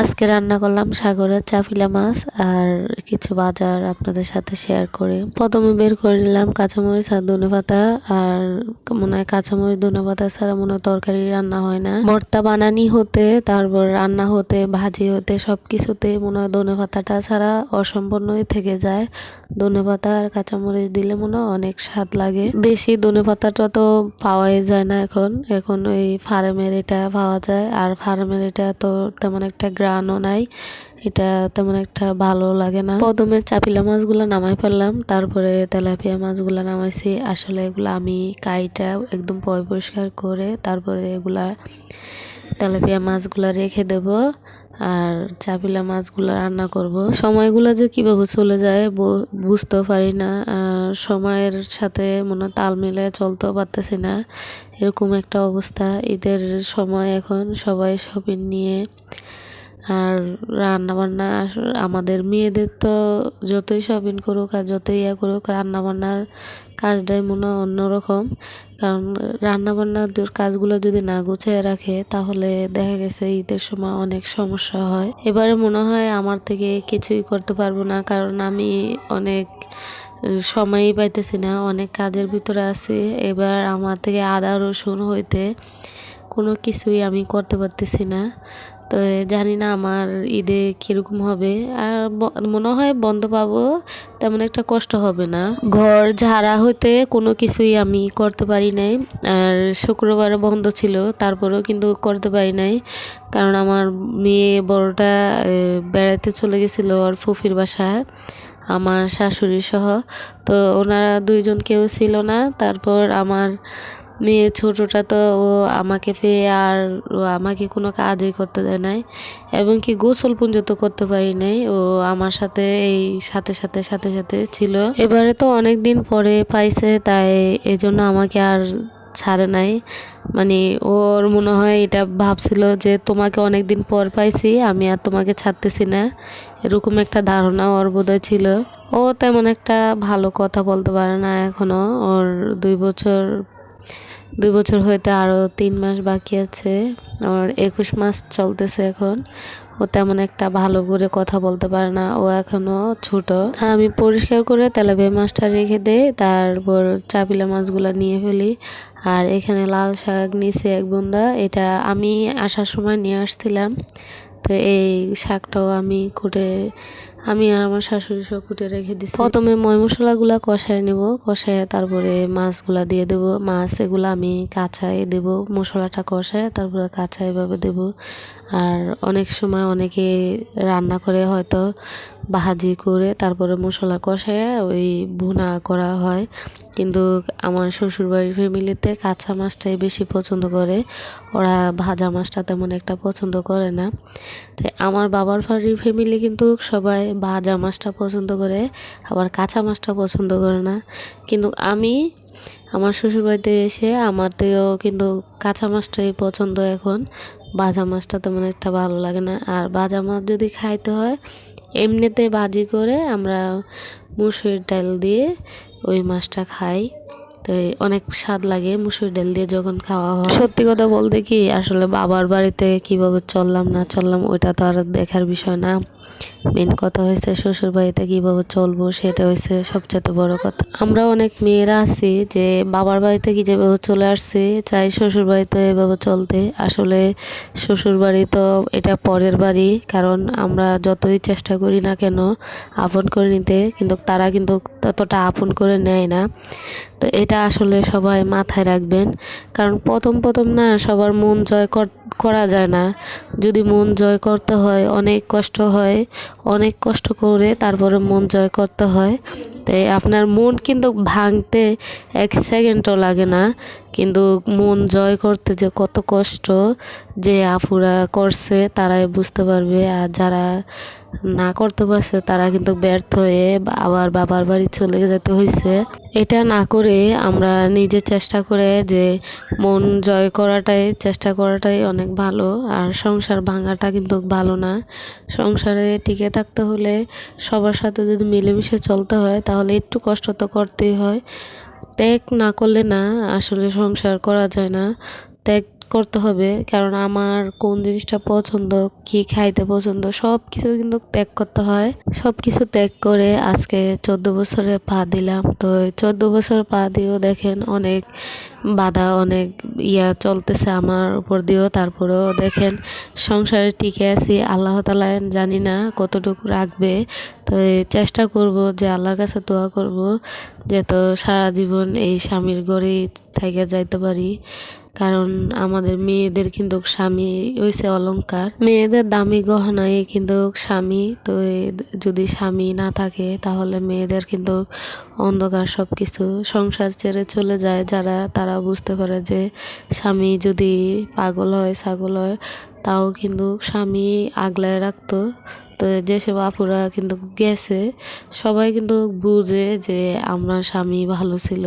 আজকে রান্না করলাম সাগরের চাপিলা মাছ আর কিছু বাজার আপনাদের সাথে শেয়ার করে। প্রথমে বের করে নিলাম কাঁচামরিচ আর ধনেপাতা, আর মনে হয় কাঁচামরিচ ধনেপাতা ছাড়া মনে হয় তরকারি রান্না হয় না। ভর্তা বানানি হতে, তারপর রান্না হতে, ভাজি হতে, সবকিছুতে মনে হয় ধনেপাতাটা ছাড়া অসম্পূর্ণই থেকে যায়। ধনেপাতা আর কাঁচামরিচ দিলে মনে হয় অনেক স্বাদ লাগে। দেশি ধনেপাতাটা তো পাওয়াই যায় না এখন ওই ফার্মের এটা পাওয়া যায়, আর ফার্মের এটা তো তেমন একটা গ্রানও নাই, এটা তেমন একটা ভালো লাগে না। প্রথমে চাপিলা মাছগুলো নামাই ফেললাম, তারপরে তেলাপিয়া মাছগুলো নামাইছি। আসলে এগুলা আমি কাইটা একদম পরিষ্কার করে তারপরে এগুলা তেলাপিয়া মাছগুলা রেখে দেব আর চাপিলা মাছগুলো রান্না করব। সময়গুলো যে কিভাবে চলে যায় বুঝতেও পারি না, সময়ের সাথে মনে তাল মিলে চলতেও পারতেছি না, এরকম একটা অবস্থা। ঈদের সময় এখন সবাই শপিং নিয়ে, আর রান্নাবান্না আমাদের মেয়েদের তো যতই শপিং করুক আর যতই করুক, রান্নাবান্নার কাজটাই মনে হয় অন্যরকম। কারণ রান্নাবান্নার কাজগুলো যদি না গুছিয়ে রাখে তাহলে দেখা গেছে ঈদের সময় অনেক সমস্যা হয়। এবারে মনে হয় আমার থেকে কিছুই করতে পারবো না, কারণ আমি অনেক সময়ই পাইতেছি না, অনেক কাজের ভিতরে আছি। এবার আমার থেকে আদা রসুন হইতে কোনো কিছুই আমি করতে পারতেছি না। তো জানি না আমার ঈদে কীরকম হবে, আর মনে হয় বন্ধ পাবো, তেমন একটা কষ্ট হবে না। ঘর ঝাড়া হইতে কোনো কিছুই আমি করতে পারি নাই, আর শুক্রবারে বন্ধ ছিল তারপরেও কিন্তু করতে পারি নাই, কারণ আমার মেয়ে বড়টা বেড়াতে চলে গেছিলো আর ফুফির বাসায়, আমার শাশুড়ি সহ। তো ওনারা দুইজন কেউ ছিল না। তারপর আমার মেয়ে ছোটটা তো ও আমাকে পেয়ে আর ও আমাকে কোনো কাজই করতে দেয় নাই, এবং কি গোসল পর্যন্ত করতে পারি নাই। ও আমার সাথে এই সাথে সাথে সাথে সাথে ছিল। এবারে তো অনেক দিন পরে পাইছে, তাই এজন্য আমাকে আর ছাড়ে নাই। মানে ওর মনে হয় এটা ভাবছিল যে তোমাকে অনেক দিন পর পাইছি, আমি আর তোমাকে ছাড়তেছি না, এরকম একটা ধারণা ওর বোধহয় ছিল। ও তেমন একটা ভালো কথা বলতে পারে না এখনো, ওর 2 বছর হইতে আরো 3 মাস বাকি আছে, ওর 21 মাস চলতেছে এখন। ও তেমন একটা ভালো করে কথা বলতে পারে না, ও এখনো ছোট। আমি পরিষ্কার করে তেলাপিয়া মাছটা রেখে দেই, তারপর চাপিলা মাছগুলো নিয়ে ফেলি। আর এখানে লাল শাক নিচে এক বুন্দা, এটা আমি আসার সময় নিয়ে আসছিলাম। তো এই শাকটাও আমি আর আমার শাশুড়ি সব কুটে রেখে দিচ্ছি। প্রথমে ময় মশলাগুলা কষায় নেব, কষায় তারপরে মাছগুলা দিয়ে দেবো। মাছ এগুলো আমি কাঁচায় দেব, মশলাটা কষায় তারপরে কাঁচা এভাবে দেব। আর অনেক সময় অনেকে রান্না করে হয়তো ভাজি করে তারপরে মশলা কষায় ওই ভুনা করা হয়, কিন্তু আমার শ্বশুরবাড়ির ফ্যামিলিতে কাঁচা মাছটাই বেশি পছন্দ করে, ওরা ভাজা মাছটা তেমন একটা পছন্দ করে না। তাই আমার বাবার বাড়ির ফ্যামিলি কিন্তু সবাই ভাজা মাছটা পছন্দ করে, আবার কাঁচা মাছটা পছন্দ করে না। কিন্তু আমি আমার শ্বশুরবাড়িতে এসে আমারতেও কিন্তু কাঁচা মাছটাই পছন্দ এখন, ভাজা মাছটা তেমন একটা ভালো লাগে না। আর ভাজা মাছ যদি খাইতে হয় এমনিতে ভাজি করে আমরা মুসুর ডাল দিয়ে ওই মাছটা খাই, তো অনেক স্বাদ লাগে মুসুর ডাল দিয়ে যখন খাওয়া হয়। সত্যি কথা বলতে কি, আসলে বাবার বাড়িতে কিভাবে চললাম না চললাম ওইটা তো আর দেখার বিষয় না, মেন কথা হয়েছে শ্বশুর বাড়িতে কিভাবে চলবো সেটা হয়েছে সবচেয়ে বড় কথা। আমরা অনেক মেয়েরা আছি যে বাবার বাড়িতে কি যেভাবে চলে আসছে চাই শ্বশুর বাড়িতে এভাবে চলতে। আসলে শ্বশুর বাড়ি তো এটা পরের বাড়ি, কারণ আমরা যতই চেষ্টা করি না কেন আপন করে নিতে, কিন্তু তারা কিন্তু ততটা আপন করে নেয় না। তো এটা আসলে সবাই মাথায় রাখবেন, কারণ প্রথম প্রথম না সবার মন জয় করা যায় না। যদি মন জয় করতে হয় অনেক কষ্ট হয়, অনেক কষ্ট করে তারপরে মন জয় করতে হয়। তাই আপনার মন কিন্তু ভাঙতে 1 সেকেন্ডও লাগে না, কিন্তু মন জয় করতে যে কত কষ্ট যে আপুরা করছে তারাই বুঝতে পারবে, আর যারা না করতে পারছে তারা কিন্তু ব্যর্থ হয়ে আবার বাবার বাড়ি চলে যেতে হয়েছে। এটা না করে আমরা নিজে চেষ্টা করে যে মন জয় করাটাই চেষ্টা করাটাই অনেক ভালো। আর সংসার ভাঙাটা কিন্তু ভালো না, সংসারে টিকে থাকতে হলে সবার সাথে যদি মিলেমিশে চলতে হয় তাহলে একটু কষ্ট তো করতেই হয়। ত্যাগ না করলে না আসলে সংসার করা যায় না, ত্যাগ করতে হবে, কারণ আমার কোন জিনিসটা পছন্দ, কি খাইতে পছন্দ সব কিছু কিন্তু ত্যাগ করতে হয়। সব কিছু ত্যাগ করে আজকে 14 বছরে পা দিলাম। তো 14 বছর পা দিয়েও দেখেন অনেক বাধা, অনেক চলতেছে আমার উপর দিয়েও, তারপরেও দেখেন সংসারে টিকে আছি। আল্লাহ তাআলা জানি না কতটুকু রাখবে। তো চেষ্টা করব যে আল্লাহর কাছে দোয়া করব যে তো সারা জীবন এই স্বামীর ঘরেই থেকে যাইতে পারি। কারণ আমাদের মেয়েদের কিন্তু স্বামী হইছে অলংকার, মেয়েদের দামি গহনাই কিন্তু স্বামী। তো যদি স্বামী না থাকে তাহলে মেয়েদের কিন্তু অন্ধকার সব কিছু। সংসার ছেড়ে চলে যায় যারা, তারা বুঝতে পারে যে স্বামী যদি পাগল হয় ছাগল হয় তাও কিন্তু স্বামী আগলায় রাখতো। তো যেসব আপুরা কিন্তু গেছে সবাই কিন্তু বুঝে যে আমার স্বামী ভালো ছিল।